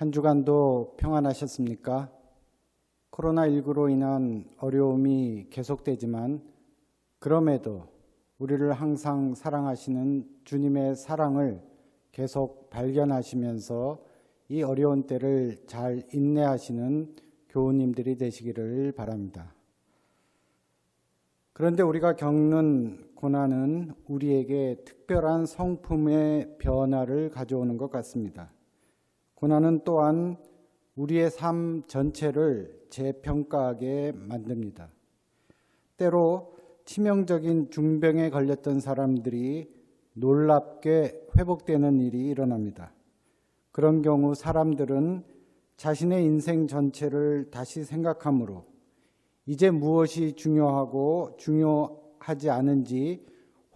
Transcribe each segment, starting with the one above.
한 주간도 평안하셨습니까? 코로나19로 인한 어려움이 계속되지만 그럼에도 우리를 항상 사랑하시는 주님의 사랑을 계속 발견하시면서 이 어려운 때를 잘 인내하시는 교우님들이 되시기를 바랍니다. 그런데 우리가 겪는 고난은 우리에게 특별한 성품의 변화를 가져오는 것 같습니다. 고난은 또한 우리의 삶 전체를 재평가하게 만듭니다. 때로 치명적인 중병에 걸렸던 사람들이 놀랍게 회복되는 일이 일어납니다. 그런 경우 사람들은 자신의 인생 전체를 다시 생각하므로 이제 무엇이 중요하고 중요하지 않은지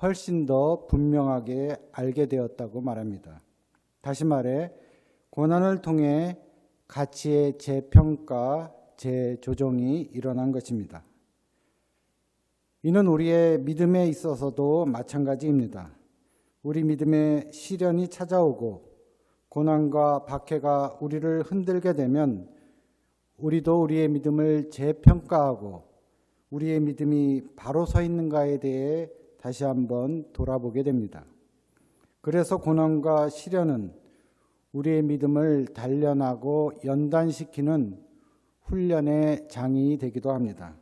훨씬 더 분명하게 알게 되었다고 말합니다. 다시 말해 고난을 통해 가치의 재평가, 재조정이 일어난 것입니다. 이는 우리의 믿음에 있어서도 마찬가지입니다. 우리 믿음에 시련이 찾아오고 고난과 박해가 우리를 흔들게 되면 우리도 우리의 믿음을 재평가하고 우리의 믿음이 바로 서 있는가에 대해 다시 한번 돌아보게 됩니다. 그래서 고난과 시련은 우리의 믿음을 단련하고 연단시키는 훈련의 장이 되기도 합니다.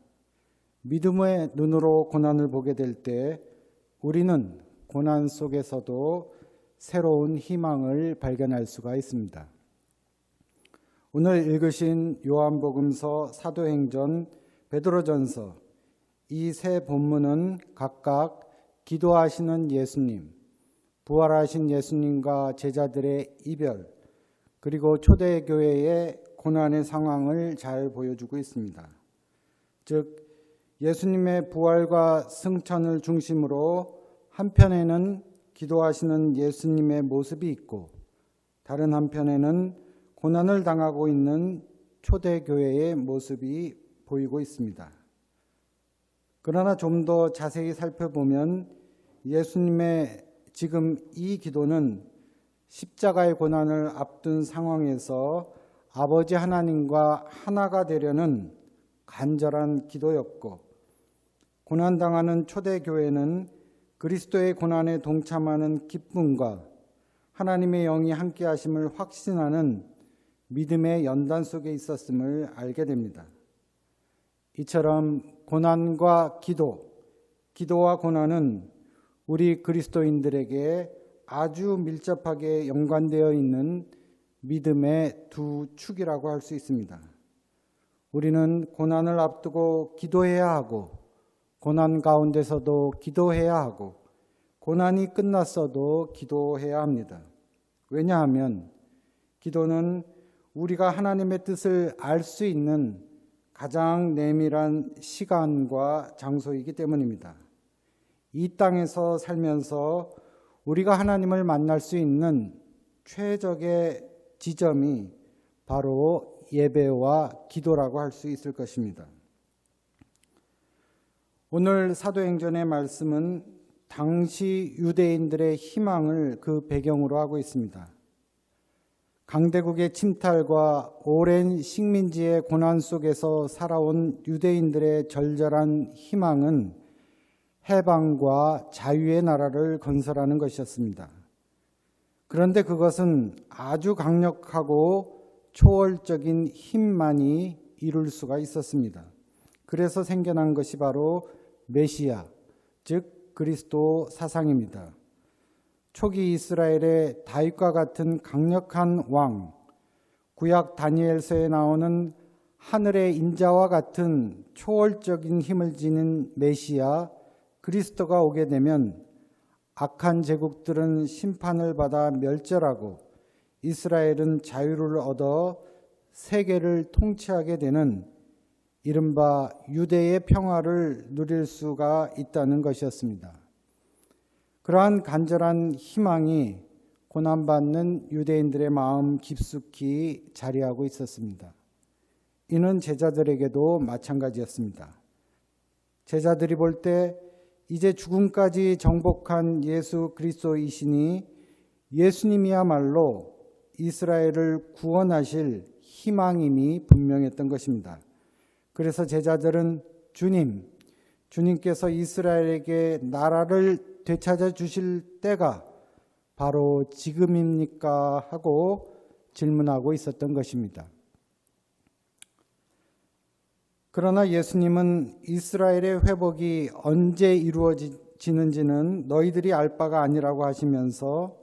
믿음의 눈으로 고난을 보게 될 때 우리는 고난 속에서도 새로운 희망을 발견할 수가 있습니다. 오늘 읽으신 요한복음서, 사도행전, 베드로전서 이 세 본문은 각각 기도하시는 예수님, 부활하신 예수님과 제자들의 이별, 그리고 초대교회의 고난의 상황을 잘 보여주고 있습니다. 즉 예수님의 부활과 승천을 중심으로 한편에는 기도하시는 예수님의 모습이 있고 다른 한편에는 고난을 당하고 있는 초대교회의 모습이 보이고 있습니다. 그러나 좀 더 자세히 살펴보면 예수님의 지금 이 기도는 십자가의 고난을 앞둔 상황에서 아버지 하나님과 하나가 되려는 간절한 기도였고, 고난당하는 초대교회는 그리스도의 고난에 동참하는 기쁨과 하나님의 영이 함께 하심을 확신하는 믿음의 연단 속에 있었음을 알게 됩니다. 이처럼 고난과 기도와 고난은 우리 그리스도인들에게 아주 밀접하게 연관되어 있는 믿음의 두 축이라고 할 수 있습니다. 우리는 고난을 앞두고 기도해야 하고 고난 가운데서도 기도해야 하고 고난이 끝났어도 기도해야 합니다. 왜냐하면 기도는 우리가 하나님의 뜻을 알 수 있는 가장 내밀한 시간과 장소이기 때문입니다. 이 땅에서 살면서 우리가 하나님을 만날 수 있는 최적의 지점이 바로 예배와 기도라고 할 수 있을 것입니다. 오늘 사도행전의 말씀은 당시 유대인들의 희망을 그 배경으로 하고 있습니다. 강대국의 침탈과 오랜 식민지의 고난 속에서 살아온 유대인들의 절절한 희망은 해방과 자유의 나라를 건설하는 것이었습니다. 그런데 그것은 아주 강력하고 초월적인 힘만이 이룰 수가 있었습니다. 그래서 생겨난 것이 바로 메시아, 즉 그리스도 사상입니다. 초기 이스라엘의 다윗과 같은 강력한 왕, 구약 다니엘서에 나오는 하늘의 인자와 같은 초월적인 힘을 지닌 메시아 그리스도가 오게 되면 악한 제국들은 심판을 받아 멸절하고 이스라엘은 자유를 얻어 세계를 통치하게 되는 이른바 유대의 평화를 누릴 수가 있다는 것이었습니다. 그러한 간절한 희망이 고난받는 유대인들의 마음 깊숙이 자리하고 있었습니다. 이는 제자들에게도 마찬가지였습니다. 제자들이 볼 때 이제 죽음까지 정복한 예수 그리스도이시니 예수님이야말로 이스라엘을 구원하실 희망임이 분명했던 것입니다. 그래서 제자들은 주님께서 이스라엘에게 나라를 되찾아 주실 때가 바로 지금입니까? 하고 질문하고 있었던 것입니다. 그러나 예수님은 이스라엘의 회복이 언제 이루어지는지는 너희들이 알 바가 아니라고 하시면서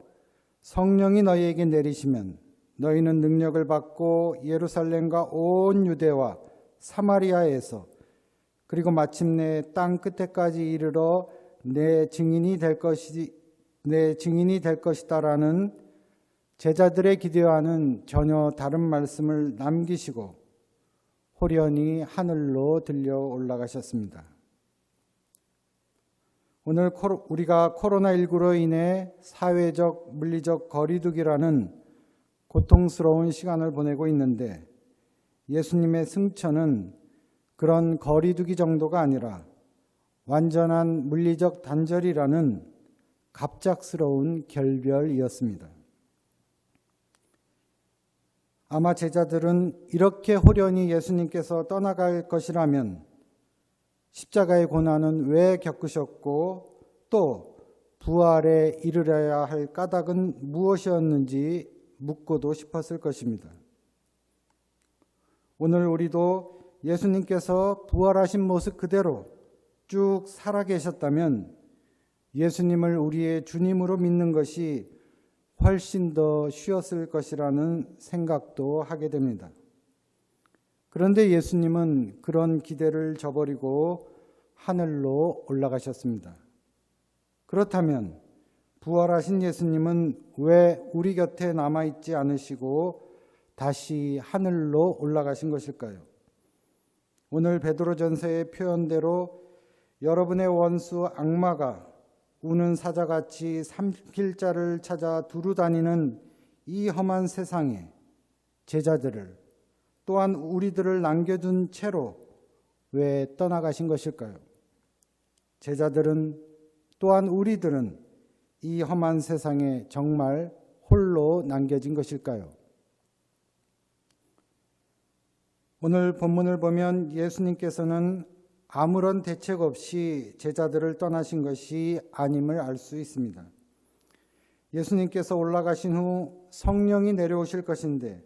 성령이 너희에게 내리시면 너희는 능력을 받고 예루살렘과 온 유대와 사마리아에서 그리고 마침내 땅 끝에까지 이르러 내 증인이 될 것이다라는 제자들의 기대와는 전혀 다른 말씀을 남기시고 호련히 하늘로 들려 올라가셨습니다. 오늘 우리가 코로나19로 인해 사회적, 물리적 거리두기라는 고통스러운 시간을 보내고 있는데 예수님의 승천은 그런 거리두기 정도가 아니라 완전한 물리적 단절이라는 갑작스러운 결별이었습니다. 아마 제자들은 이렇게 호련히 예수님께서 떠나갈 것이라면 십자가의 고난은 왜 겪으셨고 또 부활에 이르러야 할 까닭은 무엇이었는지 묻고도 싶었을 것입니다. 오늘 우리도 예수님께서 부활하신 모습 그대로 쭉 살아계셨다면 예수님을 우리의 주님으로 믿는 것이 훨씬 더 쉬웠을 것이라는 생각도 하게 됩니다. 그런데 예수님은 그런 기대를 저버리고 하늘로 올라가셨습니다. 그렇다면 부활하신 예수님은 왜 우리 곁에 남아있지 않으시고 다시 하늘로 올라가신 것일까요? 오늘 베드로전서의 표현대로 여러분의 원수 악마가 우는 사자같이 삼킬 자를 찾아 두루 다니는 이 험한 세상에 제자들을 또한 우리들을 남겨둔 채로 왜 떠나가신 것일까요? 제자들은 또한 우리들은 이 험한 세상에 정말 홀로 남겨진 것일까요? 오늘 본문을 보면 예수님께서는 아무런 대책 없이 제자들을 떠나신 것이 아님을 알 수 있습니다. 예수님께서 올라가신 후 성령이 내려오실 것인데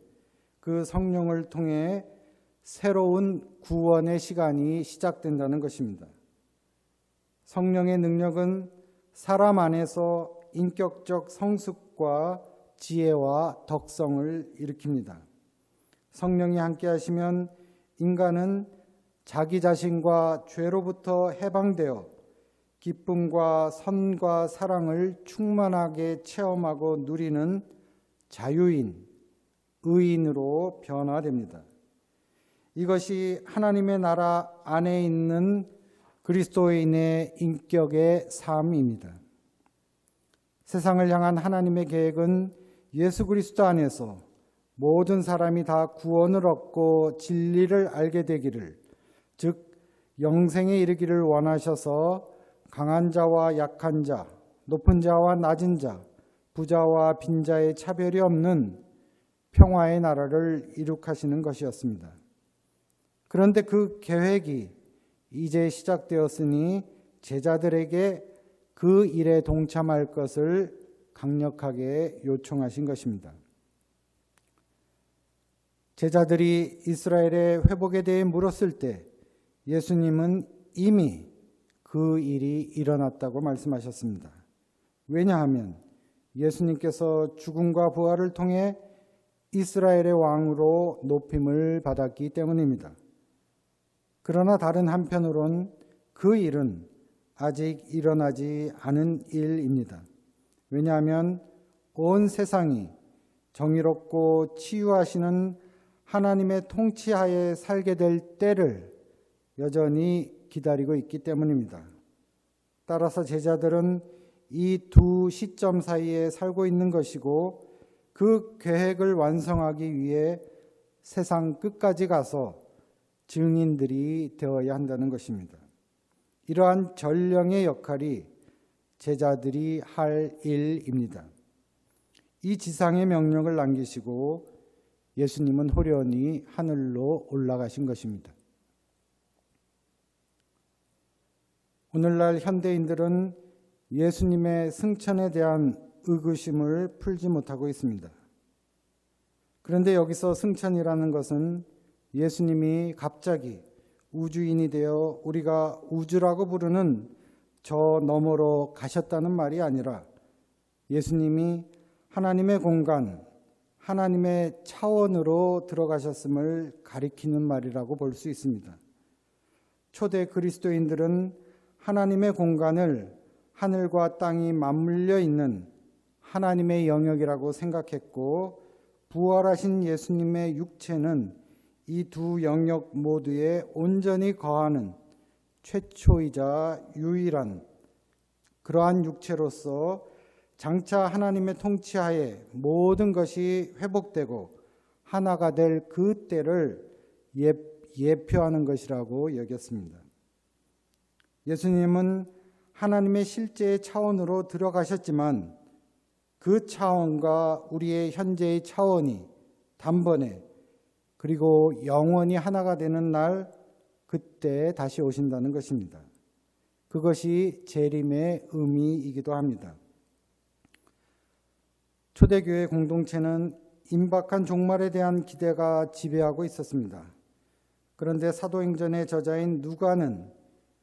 그 성령을 통해 새로운 구원의 시간이 시작된다는 것입니다. 성령의 능력은 사람 안에서 인격적 성숙과 지혜와 덕성을 일으킵니다. 성령이 함께 하시면 인간은 자기 자신과 죄로부터 해방되어 기쁨과 선과 사랑을 충만하게 체험하고 누리는 자유인, 의인으로 변화됩니다. 이것이 하나님의 나라 안에 있는 그리스도인의 인격의 삶입니다. 세상을 향한 하나님의 계획은 예수 그리스도 안에서 모든 사람이 다 구원을 얻고 진리를 알게 되기를, 즉 영생에 이르기를 원하셔서 강한 자와 약한 자, 높은 자와 낮은 자, 부자와 빈자의 차별이 없는 평화의 나라를 이룩하시는 것이었습니다. 그런데 그 계획이 이제 시작되었으니 제자들에게 그 일에 동참할 것을 강력하게 요청하신 것입니다. 제자들이 이스라엘의 회복에 대해 물었을 때 예수님은 이미 그 일이 일어났다고 말씀하셨습니다. 왜냐하면 예수님께서 죽음과 부활을 통해 이스라엘의 왕으로 높임을 받았기 때문입니다. 그러나 다른 한편으론 그 일은 아직 일어나지 않은 일입니다. 왜냐하면 온 세상이 정의롭고 치유하시는 하나님의 통치하에 살게 될 때를 여전히 기다리고 있기 때문입니다. 따라서 제자들은 이 두 시점 사이에 살고 있는 것이고 그 계획을 완성하기 위해 세상 끝까지 가서 증인들이 되어야 한다는 것입니다. 이러한 전령의 역할이 제자들이 할 일입니다. 이 지상의 명령을 남기시고 예수님은 호련히 하늘로 올라가신 것입니다. 오늘날 현대인들은 예수님의 승천에 대한 의구심을 풀지 못하고 있습니다. 그런데 여기서 승천이라는 것은 예수님이 갑자기 우주인이 되어 우리가 우주라고 부르는 저 너머로 가셨다는 말이 아니라 예수님이 하나님의 공간, 하나님의 차원으로 들어가셨음을 가리키는 말이라고 볼 수 있습니다. 초대 그리스도인들은 하나님의 공간을 하늘과 땅이 맞물려 있는 하나님의 영역이라고 생각했고, 부활하신 예수님의 육체는 이 두 영역 모두에 온전히 거하는 최초이자 유일한 그러한 육체로서 장차 하나님의 통치하에 모든 것이 회복되고 하나가 될 그 때를 예표하는 것이라고 여겼습니다. 예수님은 하나님의 실제의 차원으로 들어가셨지만 그 차원과 우리의 현재의 차원이 단번에 그리고 영원히 하나가 되는 날, 그때 다시 오신다는 것입니다. 그것이 재림의 의미이기도 합니다. 초대교회 공동체는 임박한 종말에 대한 기대가 지배하고 있었습니다. 그런데 사도행전의 저자인 누가는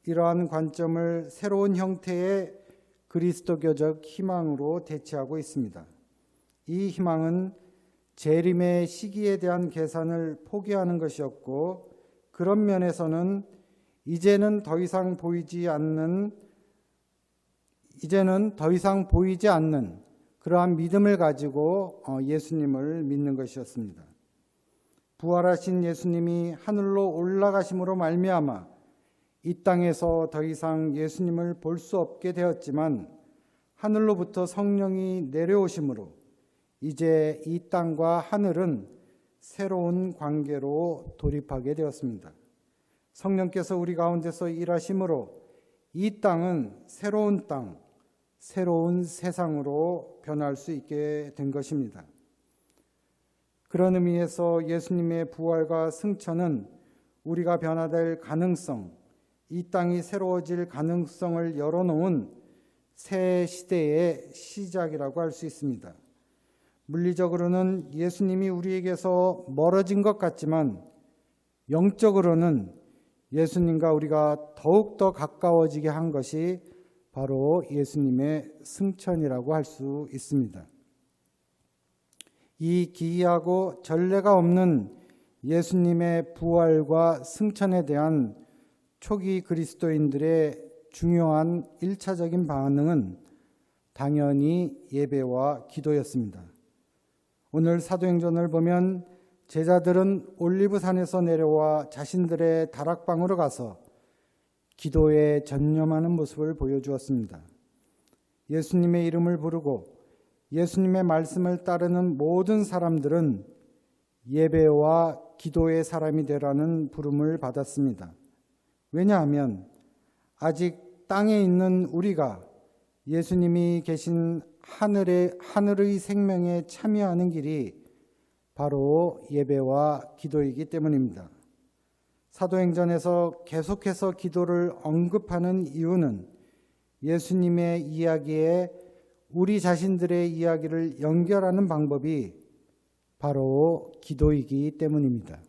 이러한 관점을 새로운 형태의 그리스도교적 희망으로 대체하고 있습니다. 이 희망은 재림의 시기에 대한 계산을 포기하는 것이었고, 그런 면에서는 이제는 더 이상 보이지 않는 그러한 믿음을 가지고 예수님을 믿는 것이었습니다. 부활하신 예수님이 하늘로 올라가심으로 말미암아 이 땅에서 더 이상 예수님을 볼 수 없게 되었지만, 하늘로부터 성령이 내려오심으로 이제 이 땅과 하늘은 새로운 관계로 돌입하게 되었습니다. 성령께서 우리 가운데서 일하심으로 이 땅은 새로운 땅, 새로운 세상으로 변할 수 있게 된 것입니다. 그런 의미에서 예수님의 부활과 승천은 우리가 변화될 가능성, 이 땅이 새로워질 가능성을 열어놓은 새 시대의 시작이라고 할 수 있습니다. 물리적으로는 예수님이 우리에게서 멀어진 것 같지만 영적으로는 예수님과 우리가 더욱더 가까워지게 한 것이 바로 예수님의 승천이라고 할 수 있습니다. 이 기이하고 전례가 없는 예수님의 부활과 승천에 대한 초기 그리스도인들의 중요한 1차적인 반응은 당연히 예배와 기도였습니다. 오늘 사도행전을 보면 제자들은 올리브산에서 내려와 자신들의 다락방으로 가서 기도에 전념하는 모습을 보여주었습니다. 예수님의 이름을 부르고 예수님의 말씀을 따르는 모든 사람들은 예배와 기도의 사람이 되라는 부름을 받았습니다. 왜냐하면 아직 땅에 있는 우리가 예수님이 계신 하늘의 생명에 참여하는 길이 바로 예배와 기도이기 때문입니다. 사도행전에서 계속해서 기도를 언급하는 이유는 예수님의 이야기에 우리 자신들의 이야기를 연결하는 방법이 바로 기도이기 때문입니다.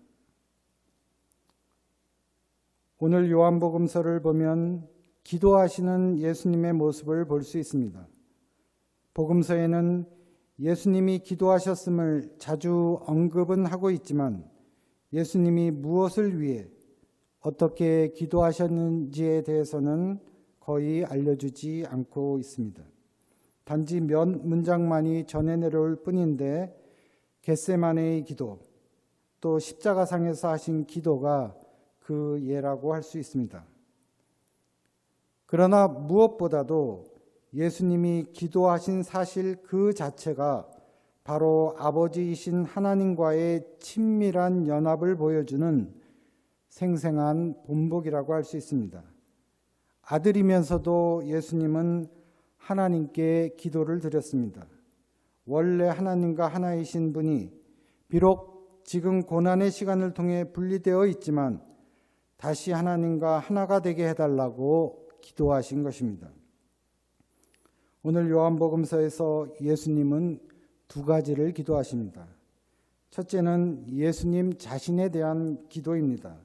오늘 요한복음서를 보면 기도하시는 예수님의 모습을 볼 수 있습니다. 복음서에는 예수님이 기도하셨음을 자주 언급은 하고 있지만 예수님이 무엇을 위해 어떻게 기도하셨는지에 대해서는 거의 알려주지 않고 있습니다. 단지 몇 문장만이 전해 내려올 뿐인데 겟세마네의 기도, 또 십자가상에서 하신 기도가 그 예라고 할 수 있습니다. 그러나 무엇보다도 예수님이 기도하신 사실 그 자체가 바로 아버지이신 하나님과의 친밀한 연합을 보여주는 생생한 본보기라고 할 수 있습니다. 아들이면서도 예수님은 하나님께 기도를 드렸습니다. 원래 하나님과 하나이신 분이 비록 지금 고난의 시간을 통해 분리되어 있지만 다시 하나님과 하나가 되게 해달라고 기도하신 것입니다. 오늘 요한복음서에서 예수님은 두 가지를 기도하십니다. 첫째는 예수님 자신에 대한 기도입니다.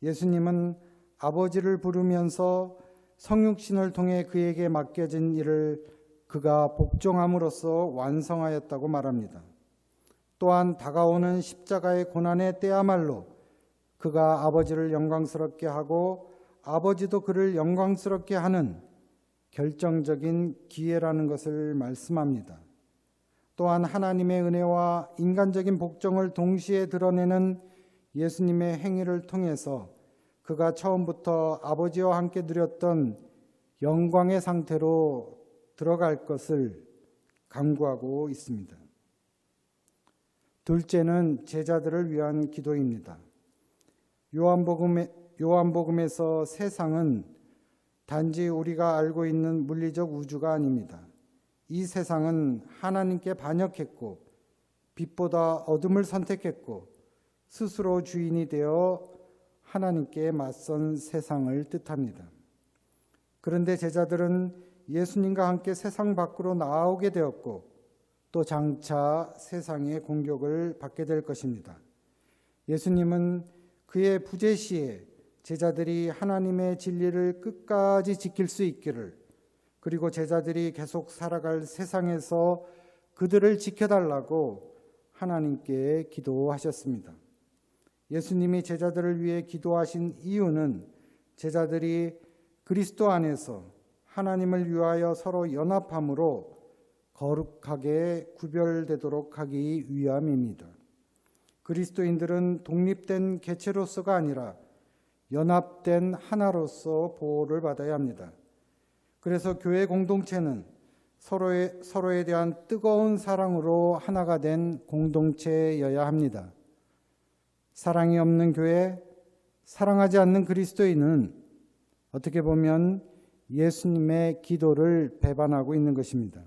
예수님은 아버지를 부르면서 성육신을 통해 그에게 맡겨진 일을 그가 복종함으로써 완성하였다고 말합니다. 또한 다가오는 십자가의 고난의 때야말로 그가 아버지를 영광스럽게 하고 아버지도 그를 영광스럽게 하는 결정적인 기회라는 것을 말씀합니다. 또한 하나님의 은혜와 인간적인 복종을 동시에 드러내는 예수님의 행위를 통해서 그가 처음부터 아버지와 함께 누렸던 영광의 상태로 들어갈 것을 강구하고 있습니다. 둘째는 제자들을 위한 기도입니다. 요한복음에서 세상은 단지 우리가 알고 있는 물리적 우주가 아닙니다. 이 세상은 하나님께 반역했고 빛보다 어둠을 선택했고 스스로 주인이 되어 하나님께 맞선 세상을 뜻합니다. 그런데 제자들은 예수님과 함께 세상 밖으로 나오게 되었고 또 장차 세상의 공격을 받게 될 것입니다. 예수님은 그의 부재 시에 제자들이 하나님의 진리를 끝까지 지킬 수 있기를, 그리고 제자들이 계속 살아갈 세상에서 그들을 지켜달라고 하나님께 기도하셨습니다. 예수님이 제자들을 위해 기도하신 이유는 제자들이 그리스도 안에서 하나님을 위하여 서로 연합함으로 거룩하게 구별되도록 하기 위함입니다. 그리스도인들은 독립된 개체로서가 아니라 연합된 하나로서 보호를 받아야 합니다. 그래서 교회 공동체는 서로에 대한 뜨거운 사랑으로 하나가 된 공동체여야 합니다. 사랑이 없는 교회, 사랑하지 않는 그리스도인은 어떻게 보면 예수님의 기도를 배반하고 있는 것입니다.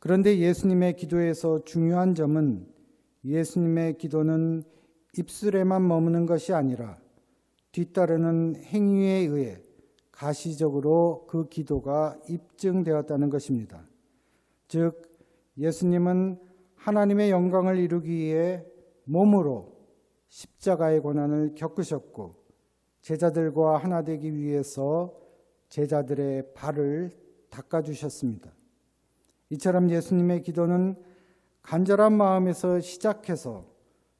그런데 예수님의 기도에서 중요한 점은 예수님의 기도는 입술에만 머무는 것이 아니라 뒤따르는 행위에 의해 가시적으로 그 기도가 입증되었다는 것입니다. 즉, 예수님은 하나님의 영광을 이루기 위해 몸으로 십자가의 고난을 겪으셨고 제자들과 하나 되기 위해서 제자들의 발을 닦아주셨습니다. 이처럼 예수님의 기도는 간절한 마음에서 시작해서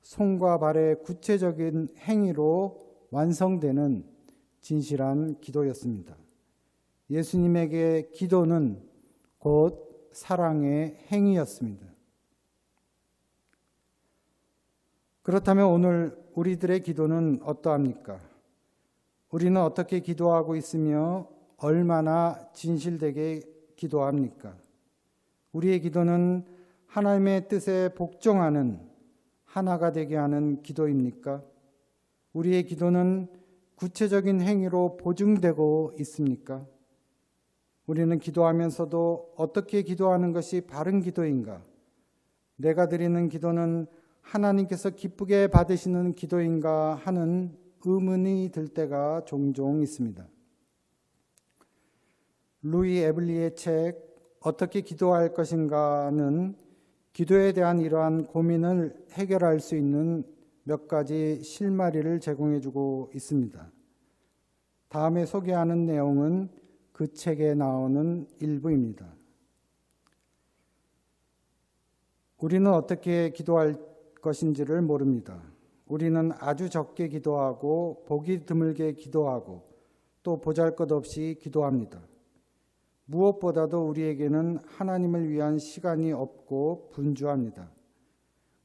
손과 발의 구체적인 행위로 완성되는 진실한 기도였습니다. 예수님에게 기도는 곧 사랑의 행위였습니다. 그렇다면 오늘 우리들의 기도는 어떠합니까? 우리는 어떻게 기도하고 있으며 얼마나 진실되게 기도합니까? 우리의 기도는 하나님의 뜻에 복종하는 하나가 되게 하는 기도입니까? 우리의 기도는 구체적인 행위로 보증되고 있습니까? 우리는 기도하면서도 어떻게 기도하는 것이 바른 기도인가? 내가 드리는 기도는 하나님께서 기쁘게 받으시는 기도인가 하는 의문이 들 때가 종종 있습니다. 루이 에블리의 책 어떻게 기도할 것인가는 기도에 대한 이러한 고민을 해결할 수 있는 몇 가지 실마리를 제공해주고 있습니다. 다음에 소개하는 내용은 그 책에 나오는 일부입니다. 우리는 어떻게 기도할 것인지를 모릅니다. 우리는 아주 적게 기도하고 보기 드물게 기도하고 또 보잘것없이 기도합니다. 무엇보다도 우리에게는 하나님을 위한 시간이 없고 분주합니다.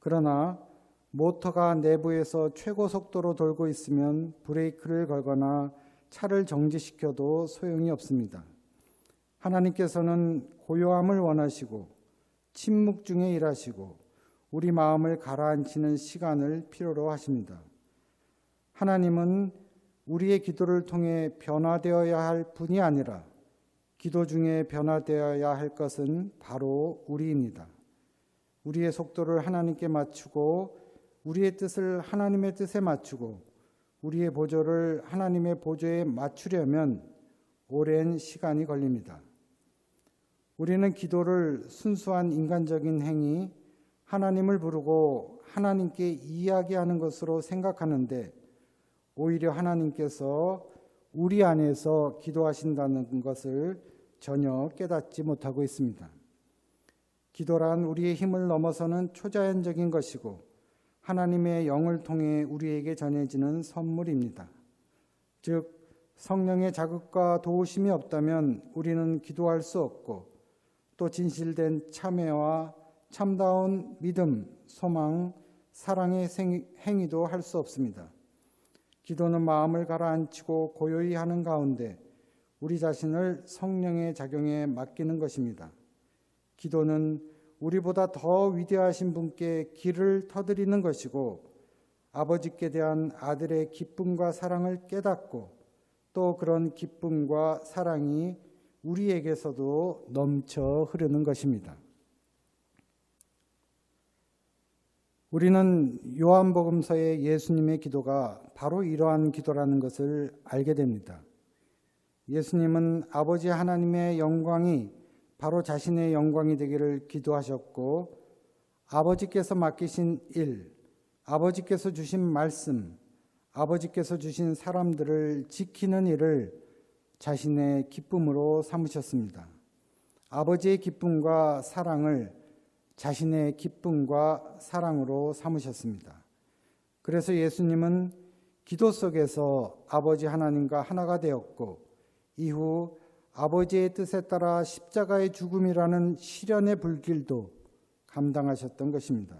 그러나 모터가 내부에서 최고 속도로 돌고 있으면 브레이크를 걸거나 차를 정지시켜도 소용이 없습니다. 하나님께서는 고요함을 원하시고 침묵 중에 일하시고 우리 마음을 가라앉히는 시간을 필요로 하십니다. 하나님은 우리의 기도를 통해 변화되어야 할 분이 아니라 기도 중에 변화되어야 할 것은 바로 우리입니다. 우리의 속도를 하나님께 맞추고 우리의 뜻을 하나님의 뜻에 맞추고 우리의 보조를 하나님의 보조에 맞추려면 오랜 시간이 걸립니다. 우리는 기도를 순수한 인간적인 행위, 하나님을 부르고 하나님께 이야기하는 것으로 생각하는데 오히려 하나님께서 우리 안에서 기도하신다는 것을 전혀 깨닫지 못하고 있습니다. 기도란 우리의 힘을 넘어서는 초자연적인 것이고 하나님의 영을 통해 우리에게 전해지는 선물입니다. 즉 성령의 자극과 도우심이 없다면 우리는 기도할 수 없고 또 진실된 참회와 참다운 믿음, 소망, 사랑의 행위도 할 수 없습니다. 기도는 마음을 가라앉히고 고요히 하는 가운데 우리 자신을 성령의 작용에 맡기는 것입니다. 기도는 우리보다 더 위대하신 분께 길을 터드리는 것이고 아버지께 대한 아들의 기쁨과 사랑을 깨닫고 또 그런 기쁨과 사랑이 우리에게서도 넘쳐 흐르는 것입니다. 우리는 요한복음서의 예수님의 기도가 바로 이러한 기도라는 것을 알게 됩니다. 예수님은 아버지 하나님의 영광이 바로 자신의 영광이 되기를 기도하셨고 아버지께서 맡기신 일, 아버지께서 주신 말씀, 아버지께서 주신 사람들을 지키는 일을 자신의 기쁨으로 삼으셨습니다. 아버지의 기쁨과 사랑을 자신의 기쁨과 사랑으로 삼으셨습니다. 그래서 예수님은 기도 속에서 아버지 하나님과 하나가 되었고 이후 아버지의 뜻에 따라 십자가의 죽음이라는 시련의 불길도 감당하셨던 것입니다.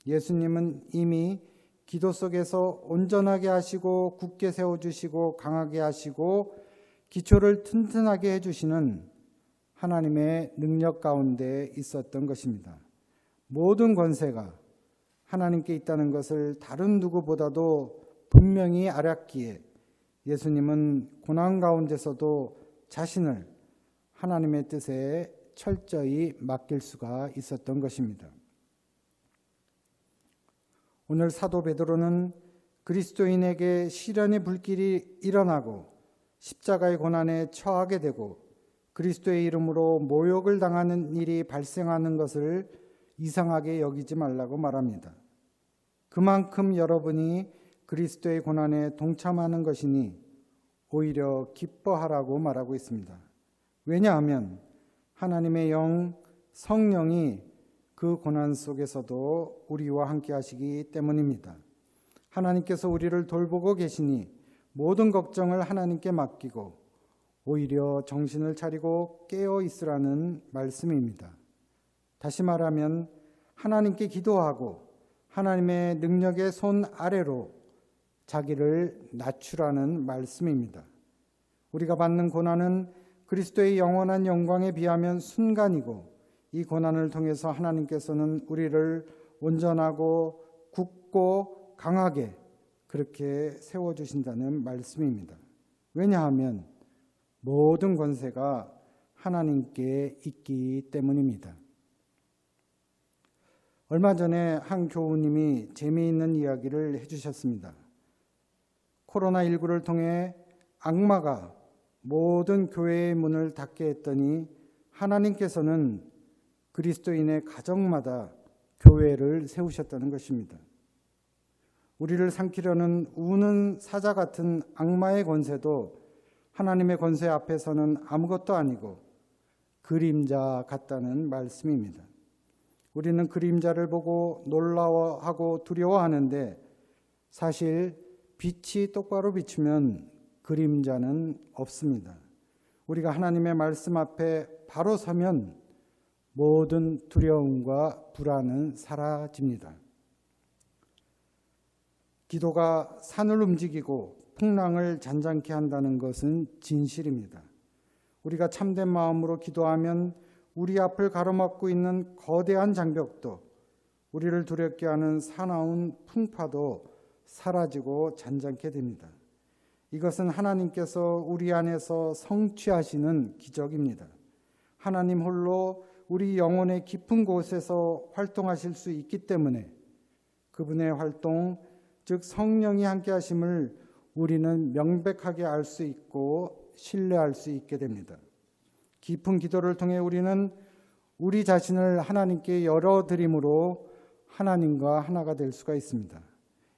예수님은 이미 기도 속에서 온전하게 하시고 굳게 세워주시고 강하게 하시고 기초를 튼튼하게 해주시는 하나님의 능력 가운데 있었던 것입니다. 모든 권세가 하나님께 있다는 것을 다른 누구보다도 분명히 알았기에 예수님은 고난 가운데서도 자신을 하나님의 뜻에 철저히 맡길 수가 있었던 것입니다. 오늘 사도 베드로는 그리스도인에게 시련의 불길이 일어나고 십자가의 고난에 처하게 되고 그리스도의 이름으로 모욕을 당하는 일이 발생하는 것을 이상하게 여기지 말라고 말합니다. 그만큼 여러분이 그리스도의 고난에 동참하는 것이니 오히려 기뻐하라고 말하고 있습니다. 왜냐하면 하나님의 영, 성령이 그 고난 속에서도 우리와 함께 하시기 때문입니다. 하나님께서 우리를 돌보고 계시니 모든 걱정을 하나님께 맡기고 오히려 정신을 차리고 깨어 있으라는 말씀입니다. 다시 말하면 하나님께 기도하고 하나님의 능력의 손 아래로 자기를 낮추라는 말씀입니다. 우리가 받는 고난은 그리스도의 영원한 영광에 비하면 순간이고 이 고난을 통해서 하나님께서는 우리를 온전하고 굳고 강하게 그렇게 세워주신다는 말씀입니다. 왜냐하면 모든 권세가 하나님께 있기 때문입니다. 얼마 전에 한 교우님이 재미있는 이야기를 해주셨습니다. 코로나19를 통해 악마가 모든 교회의 문을 닫게 했더니 하나님께서는 그리스도인의 가정마다 교회를 세우셨다는 것입니다. 우리를 삼키려는 우는 사자 같은 악마의 권세도 하나님의 권세 앞에서는 아무것도 아니고 그림자 같다는 말씀입니다. 우리는 그림자를 보고 놀라워하고 두려워하는데 사실 빛이 똑바로 비추면 그림자는 없습니다. 우리가 하나님의 말씀 앞에 바로 서면 모든 두려움과 불안은 사라집니다. 기도가 산을 움직이고 풍랑을 잔잔케 한다는 것은 진실입니다. 우리가 참된 마음으로 기도하면 우리 앞을 가로막고 있는 거대한 장벽도 우리를 두렵게 하는 사나운 풍파도 사라지고 잔잔케 됩니다. 이것은 하나님께서 우리 안에서 성취하시는 기적입니다. 하나님 홀로 우리 영혼의 깊은 곳에서 활동하실 수 있기 때문에 그분의 활동, 즉 성령이 함께 하심을 우리는 명백하게 알 수 있고 신뢰할 수 있게 됩니다. 깊은 기도를 통해 우리는 우리 자신을 하나님께 열어드림으로 하나님과 하나가 될 수가 있습니다.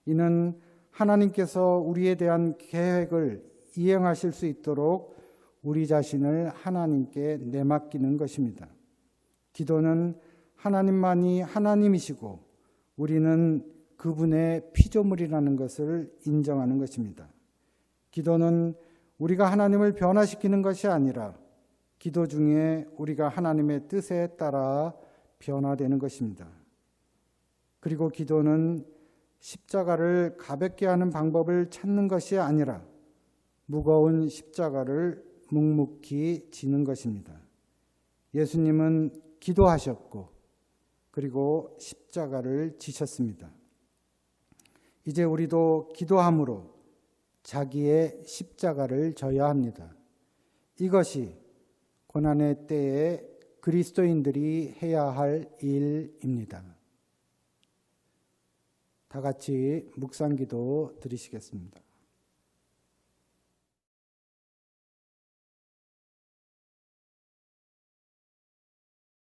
이는 하나님께서 우리에 대한 계획을 이행하실 수 있도록 우리 자신을 하나님께 내맡기는 것입니다. 기도는 하나님만이 하나님이시고 우리는 그분의 피조물이라는 것을 인정하는 것입니다. 기도는 우리가 하나님을 변화시키는 것이 아니라 기도 중에 우리가 하나님의 뜻에 따라 변화되는 것입니다. 그리고 기도는 십자가를 가볍게 하는 방법을 찾는 것이 아니라 무거운 십자가를 묵묵히 지는 것입니다. 예수님은 기도하셨고 그리고 십자가를 지셨습니다. 이제 우리도 기도함으로 자기의 십자가를 져야 합니다. 이것이 고난의 때에 그리스도인들이 해야 할 일입니다. 다 같이 묵상기도 드리시겠습니다.